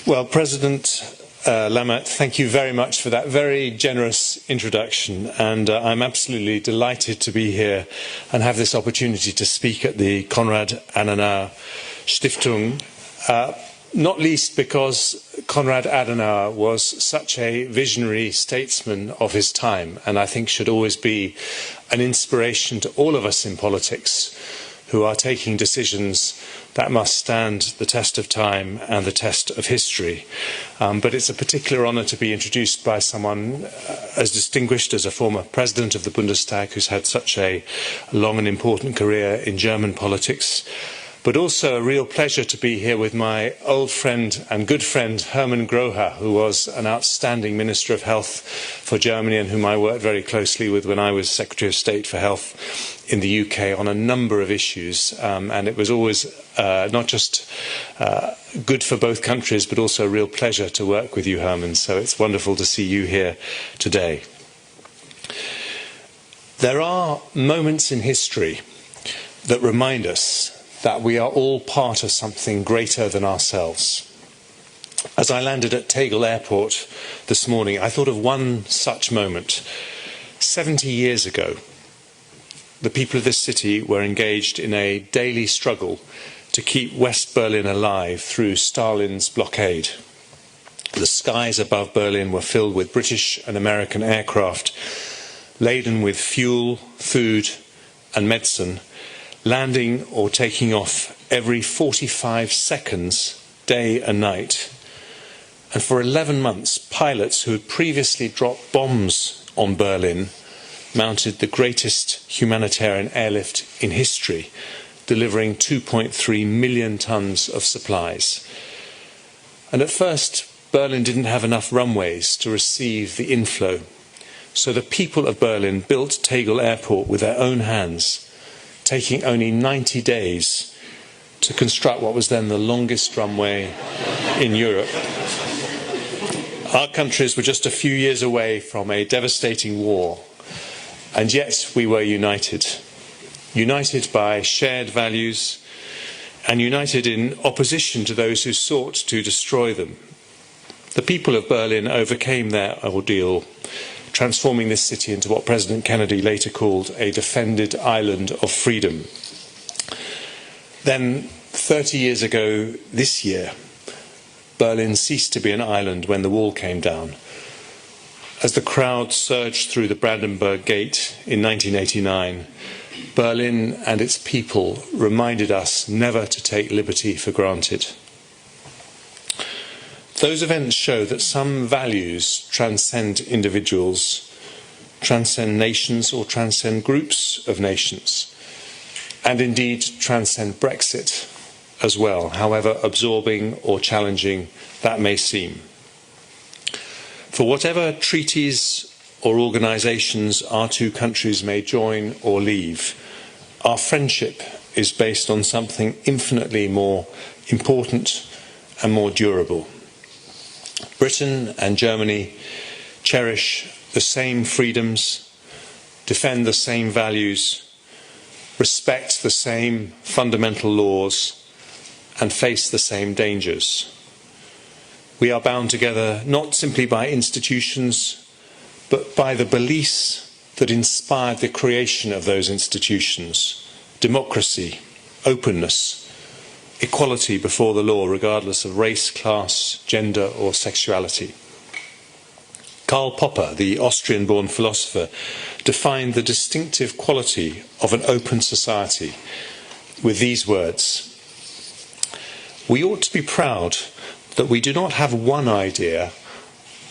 Well, President Lammert, thank you very much for that very generous introduction, and I'm absolutely delighted to be here and have this opportunity to speak at the Konrad Adenauer Stiftung, not least because Konrad Adenauer was such a visionary statesman of his time, and I think should always be an inspiration to all of us in politics who are taking decisions that must stand the test of time and the test of history. But it's a particular honour to be introduced by someone as distinguished as a former president of the Bundestag, who's had such a long and important career in German politics, but also a real pleasure to be here with my old friend and good friend Hermann Grohe, who was an outstanding Minister of Health for Germany and whom I worked very closely with when I was Secretary of State for Health in the UK on a number of issues. And it was always not just good for both countries, but also a real pleasure to work with you, Hermann. So it's wonderful to see you here today. There are moments in history that remind us that we are all part of something greater than ourselves. As I landed at Tegel Airport this morning, I thought of one such moment. 70 years ago, the people of this city were engaged in a daily struggle to keep West Berlin alive through Stalin's blockade. The skies above Berlin were filled with British and American aircraft laden with fuel, food and medicine, landing or taking off every 45 seconds, day and night. And for 11 months, pilots who had previously dropped bombs on Berlin mounted the greatest humanitarian airlift in history, delivering 2.3 million tons of supplies. And at first, Berlin didn't have enough runways to receive the inflow. So the people of Berlin built Tegel Airport with their own hands, taking only 90 days to construct what was then the longest runway in Europe. Our countries were just a few years away from a devastating war, and yet we were united. United by shared values, and united in opposition to those who sought to destroy them. The people of Berlin overcame their ordeal, transforming this city into what President Kennedy later called a defended island of freedom. Then, 30 years ago this year, Berlin ceased to be an island when the wall came down. As the crowd surged through the Brandenburg Gate in 1989, Berlin and its people reminded us never to take liberty for granted. Those events show that some values transcend individuals, transcend nations or transcend groups of nations, and indeed transcend Brexit as well, however absorbing or challenging that may seem. For whatever treaties or organisations our two countries may join or leave, our friendship is based on something infinitely more important and more durable. Britain and Germany cherish the same freedoms, defend the same values, respect the same fundamental laws, and face the same dangers. We are bound together not simply by institutions, but by the beliefs that inspired the creation of those institutions: democracy, openness, equality before the law, regardless of race, class, gender or sexuality. Karl Popper, the Austrian-born philosopher, defined the distinctive quality of an open society with these words: "We ought to be proud that we do not have one idea,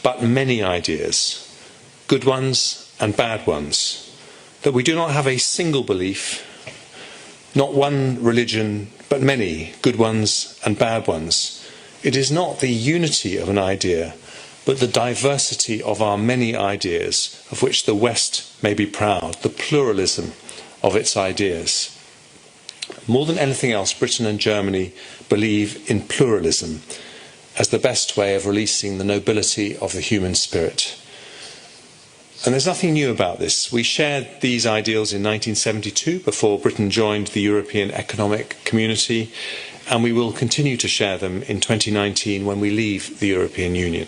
but many ideas, good ones and bad ones, that we do not have a single belief, not one religion, but many, good ones and bad ones. It is not the unity of an idea, but the diversity of our many ideas, of which the West may be proud, the pluralism of its ideas." More than anything else, Britain and Germany believe in pluralism as the best way of releasing the nobility of the human spirit. And there's nothing new about this. We shared these ideals in 1972 before Britain joined the European Economic Community, and we will continue to share them in 2019 when we leave the European Union.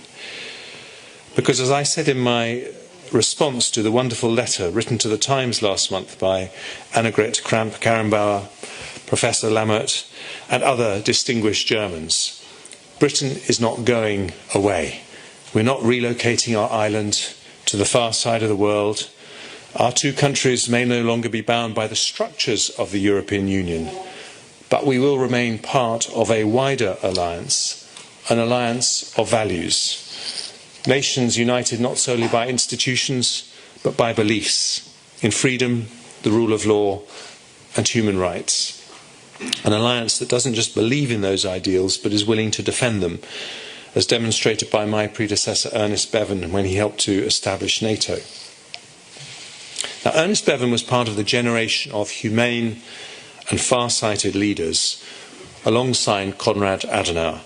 Because as I said in my response to the wonderful letter written to the Times last month by Annegret Kramp-Karrenbauer, Professor Lammert and other distinguished Germans, Britain is not going away. We're not relocating our island to the far side of the world. Our two countries may no longer be bound by the structures of the European Union, but we will remain part of a wider alliance, an alliance of values. Nations united not solely by institutions, but by beliefs in freedom, the rule of law, and human rights. An alliance that doesn't just believe in those ideals, but is willing to defend them, as demonstrated by my predecessor Ernest Bevin when he helped to establish NATO. Now, Ernest Bevin was part of the generation of humane and far-sighted leaders alongside Konrad Adenauer,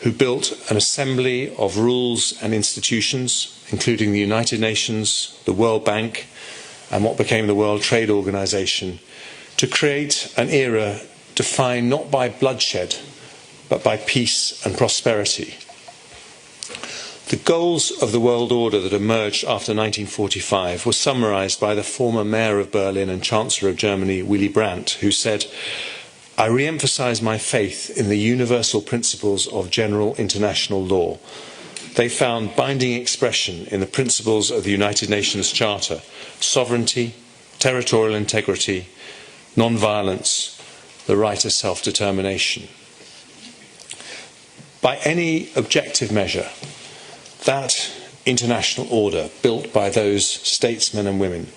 who built an assembly of rules and institutions, including the United Nations, the World Bank, and what became the World Trade Organization, to create an era defined not by bloodshed, but by peace and prosperity. The goals of the world order that emerged after 1945 were summarized by the former mayor of Berlin and Chancellor of Germany, Willy Brandt, who said, "I re-emphasize my faith in the universal principles of general international law. They found binding expression in the principles of the United Nations Charter: sovereignty, territorial integrity, non-violence, the right of self-determination." By any objective measure, that international order built by those statesmen and women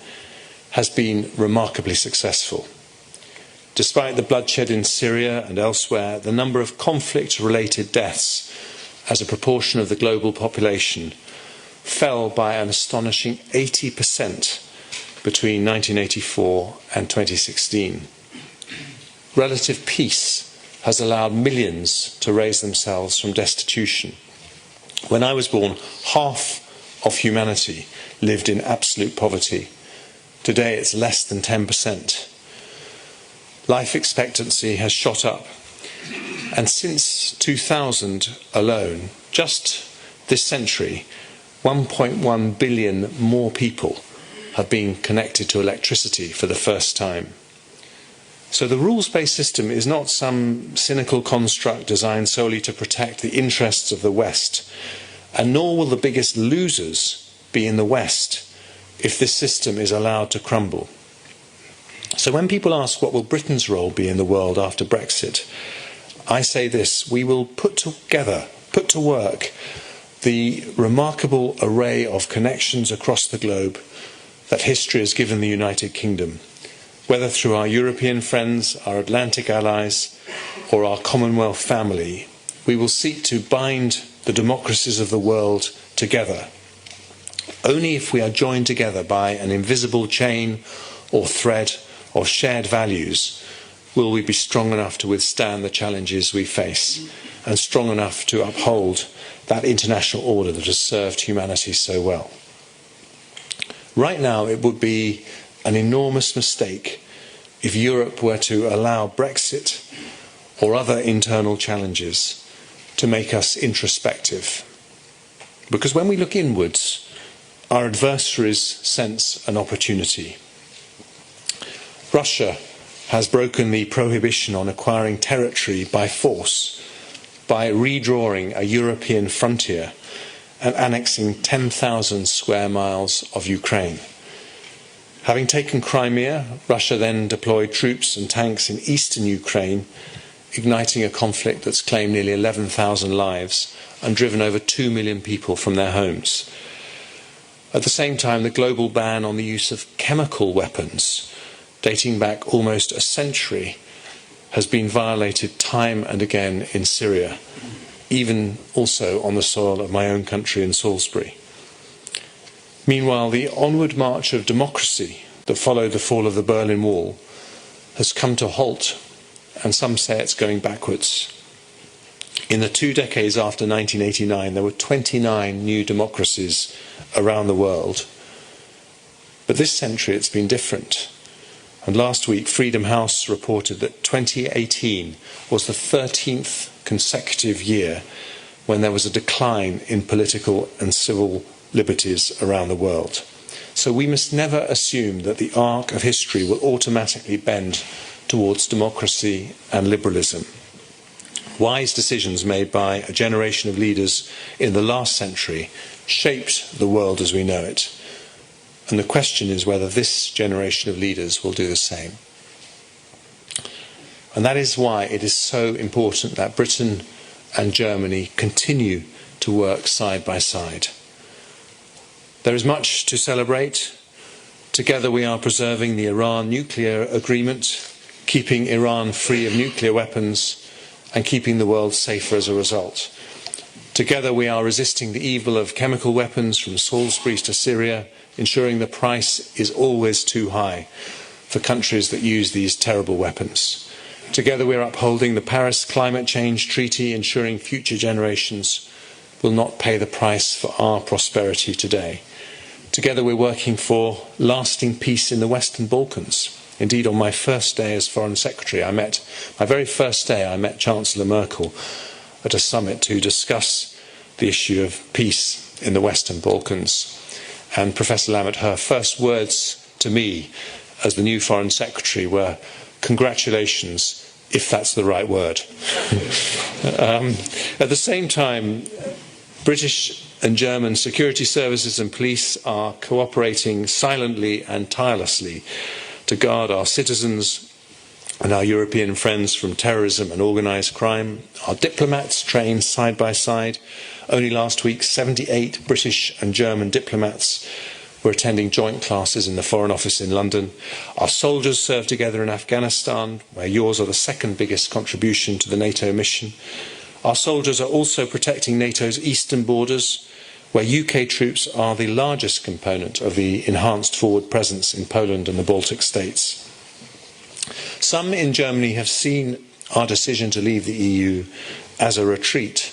has been remarkably successful. Despite the bloodshed in Syria and elsewhere, the number of conflict-related deaths as a proportion of the global population fell by an astonishing 80% between 1984 and 2016. Relative peace has allowed millions to raise themselves from destitution. When I was born, half of humanity lived in absolute poverty. Today it's less than 10%. Life expectancy has shot up. And since 2000 alone, just this century, 1.1 billion more people have been connected to electricity for the first time. So the rules-based system is not some cynical construct designed solely to protect the interests of the West, and nor will the biggest losers be in the West if this system is allowed to crumble. So when people ask what will Britain's role be in the world after Brexit, I say this: we will put to work the remarkable array of connections across the globe that history has given the United Kingdom, whether through our European friends, our Atlantic allies, or our Commonwealth family. We will seek to bind the democracies of the world together. Only if we are joined together by an invisible chain or thread of shared values will we be strong enough to withstand the challenges we face, and strong enough to uphold that international order that has served humanity so well. Right now, it would be an enormous mistake if Europe were to allow Brexit or other internal challenges to make us introspective. Because when we look inwards, our adversaries sense an opportunity. Russia has broken the prohibition on acquiring territory by force by redrawing a European frontier and annexing 10,000 square miles of Ukraine. Having taken Crimea, Russia then deployed troops and tanks in eastern Ukraine, igniting a conflict that's claimed nearly 11,000 lives and driven over 2 million people from their homes. At the same time, the global ban on the use of chemical weapons, dating back almost a century, has been violated time and again in Syria, even also on the soil of my own country in Salisbury. Meanwhile, the onward march of democracy that followed the fall of the Berlin Wall has come to a halt, and some say it's going backwards. In the 2 decades after 1989, there were 29 new democracies around the world. But this century it's been different. And last week, Freedom House reported that 2018 was the 13th consecutive year when there was a decline in political and civil liberties around the world. So we must never assume that the arc of history will automatically bend towards democracy and liberalism. Wise decisions made by a generation of leaders in the last century shaped the world as we know it. And the question is whether this generation of leaders will do the same. And that is why it is so important that Britain and Germany continue to work side by side. There is much to celebrate. Together we are preserving the Iran nuclear agreement, keeping Iran free of nuclear weapons, and keeping the world safer as a result. Together we are resisting the evil of chemical weapons from Salisbury to Syria, ensuring the price is always too high for countries that use these terrible weapons. Together we are upholding the Paris Climate Change Treaty, ensuring future generations will not pay the price for our prosperity today. Together we're working for lasting peace in the Western Balkans. Indeed, on my first day as Foreign Secretary, I met Chancellor Merkel at a summit to discuss the issue of peace in the Western Balkans. And Professor Lammert, her first words to me as the new Foreign Secretary were, "Congratulations, if that's the right word." At the same time, British and German security services and police are cooperating silently and tirelessly to guard our citizens and our European friends from terrorism and organised crime. Our diplomats train side by side. Only last week, 78 British and German diplomats were attending joint classes in the Foreign Office in London. Our soldiers serve together in Afghanistan, where yours are the second biggest contribution to the NATO mission. Our soldiers are also protecting NATO's eastern borders, where UK troops are the largest component of the enhanced forward presence in Poland and the Baltic states. Some in Germany have seen our decision to leave the EU as a retreat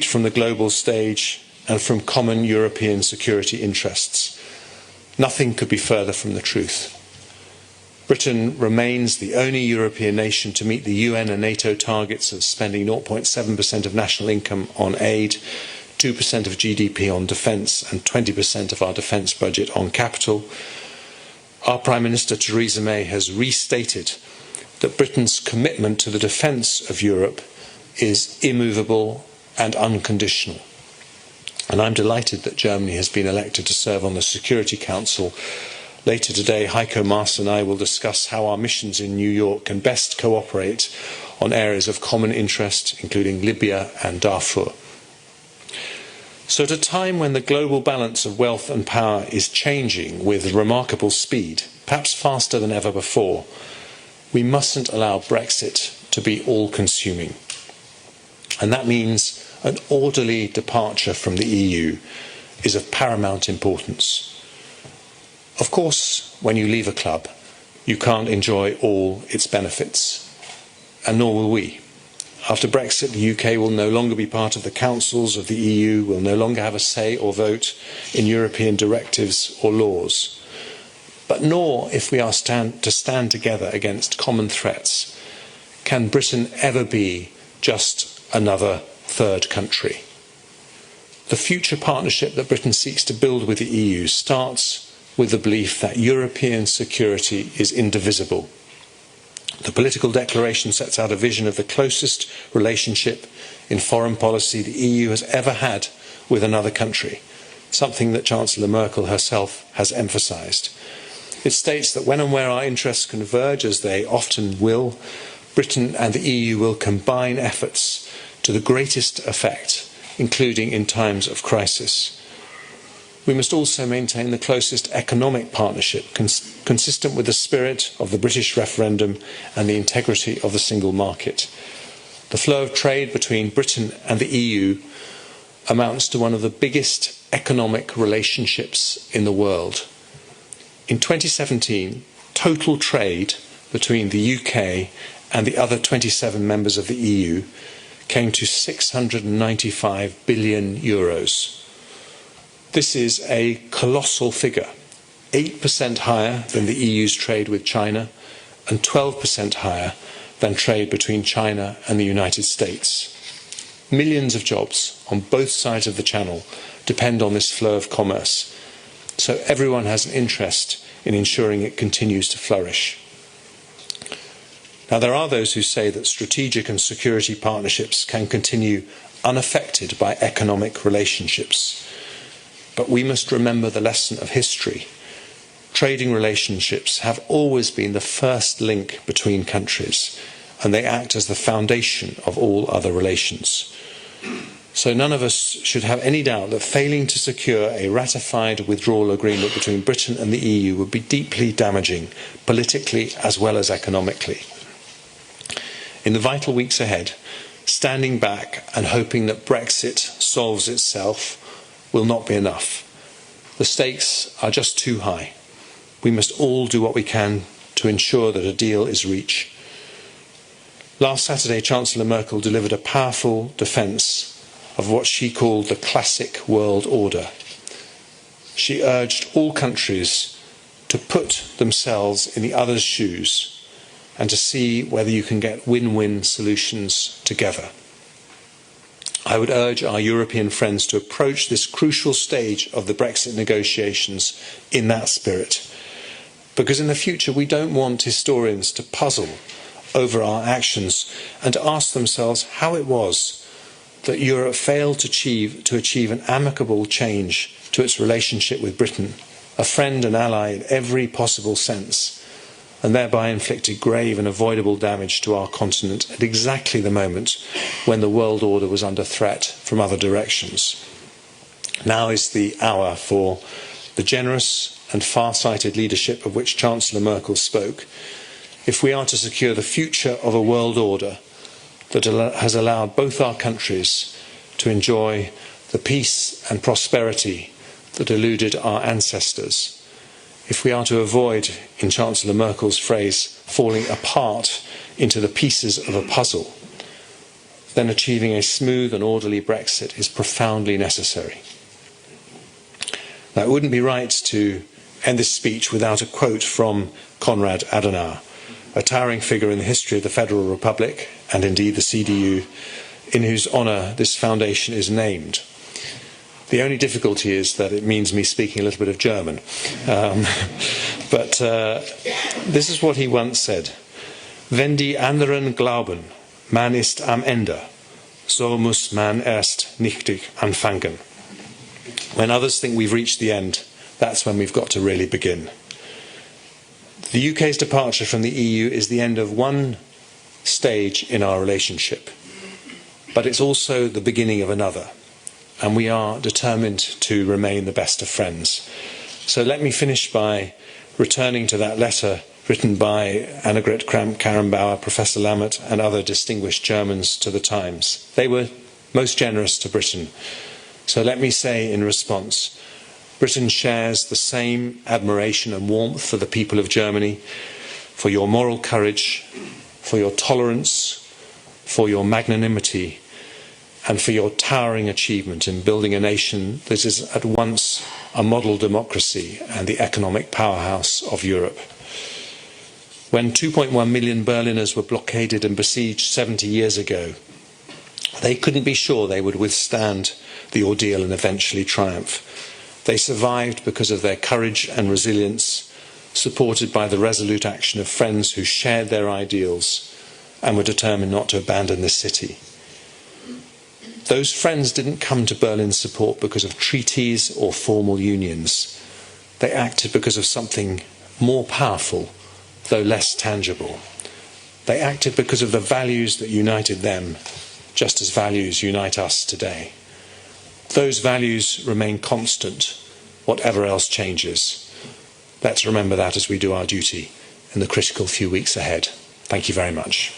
from the global stage and from common European security interests. Nothing could be further from the truth. Britain remains the only European nation to meet the UN and NATO targets of spending 0.7% of national income on aid, 2% of GDP on defence and 20% of our defence budget on capital. Our Prime Minister Theresa May has restated that Britain's commitment to the defence of Europe is immovable and unconditional. And I'm delighted that Germany has been elected to serve on the Security Council. Later today, Heiko Maas and I will discuss how our missions in New York can best cooperate on areas of common interest, including Libya and Darfur. So at a time when the global balance of wealth and power is changing with remarkable speed, perhaps faster than ever before, we mustn't allow Brexit to be all-consuming. And that means an orderly departure from the EU is of paramount importance. Of course, when you leave a club, you can't enjoy all its benefits, and nor will we. After Brexit, the UK will no longer be part of the councils of the EU, will no longer have a say or vote in European directives or laws. But nor, if we are to stand together against common threats, can Britain ever be just another third country. The future partnership that Britain seeks to build with the EU starts with the belief that European security is indivisible. The political declaration sets out a vision of the closest relationship in foreign policy the EU has ever had with another country, something that Chancellor Merkel herself has emphasised. It states that when and where our interests converge, as they often will, Britain and the EU will combine efforts to the greatest effect, including in times of crisis. We must also maintain the closest economic partnership, consistent with the spirit of the British referendum and the integrity of the single market. The flow of trade between Britain and the EU amounts to one of the biggest economic relationships in the world. In 2017, total trade between the UK and the other 27 members of the EU came to €695 billion. This is a colossal figure, 8% higher than the EU's trade with China, and 12% higher than trade between China and the United States. Millions of jobs on both sides of the Channel depend on this flow of commerce, so everyone has an interest in ensuring it continues to flourish. Now, there are those who say that strategic and security partnerships can continue unaffected by economic relationships. But we must remember the lesson of history. Trading relationships have always been the first link between countries, and they act as the foundation of all other relations. So none of us should have any doubt that failing to secure a ratified withdrawal agreement between Britain and the EU would be deeply damaging, politically as well as economically. In the vital weeks ahead, standing back and hoping that Brexit solves itself will not be enough. The stakes are just too high. We must all do what we can to ensure that a deal is reached. Last Saturday, Chancellor Merkel delivered a powerful defence of what she called the classic world order. She urged all countries to put themselves in the other's shoes and to see whether you can get win-win solutions together. I would urge our European friends to approach this crucial stage of the Brexit negotiations in that spirit, because in the future we don't want historians to puzzle over our actions and to ask themselves how it was that Europe failed to achieve an amicable change to its relationship with Britain, a friend and ally in every possible sense, and thereby inflicted grave and avoidable damage to our continent at exactly the moment when the world order was under threat from other directions. Now is the hour for the generous and far-sighted leadership of which Chancellor Merkel spoke, if we are to secure the future of a world order that has allowed both our countries to enjoy the peace and prosperity that eluded our ancestors, if we are to avoid, in Chancellor Merkel's phrase, falling apart into the pieces of a puzzle, then achieving a smooth and orderly Brexit is profoundly necessary. Now, it wouldn't be right to end this speech without a quote from Konrad Adenauer, a towering figure in the history of the Federal Republic and indeed the CDU, in whose honour this foundation is named. The only difficulty is that it means me speaking a little bit of German. But this is what he once said: Wenn die anderen glauben, man ist am Ende, so muss man erst richtig anfangen. When others think we've reached the end, that's when we've got to really begin. The UK's departure from the EU is the end of one stage in our relationship, but it's also the beginning of another. And we are determined to remain the best of friends. So let me finish by returning to that letter written by Annegret Kramp-Karrenbauer, Professor Lammert and other distinguished Germans to the Times. They were most generous to Britain. So let me say in response, Britain shares the same admiration and warmth for the people of Germany, for your moral courage, for your tolerance, for your magnanimity, and for your towering achievement in building a nation that is at once a model democracy and the economic powerhouse of Europe. When 2.1 million Berliners were blockaded and besieged 70 years ago, they couldn't be sure they would withstand the ordeal and eventually triumph. They survived because of their courage and resilience, supported by the resolute action of friends who shared their ideals and were determined not to abandon the city. Those friends didn't come to Berlin's support because of treaties or formal unions. They acted because of something more powerful, though less tangible. They acted because of the values that united them, just as values unite us today. Those values remain constant, whatever else changes. Let's remember that as we do our duty in the critical few weeks ahead. Thank you very much.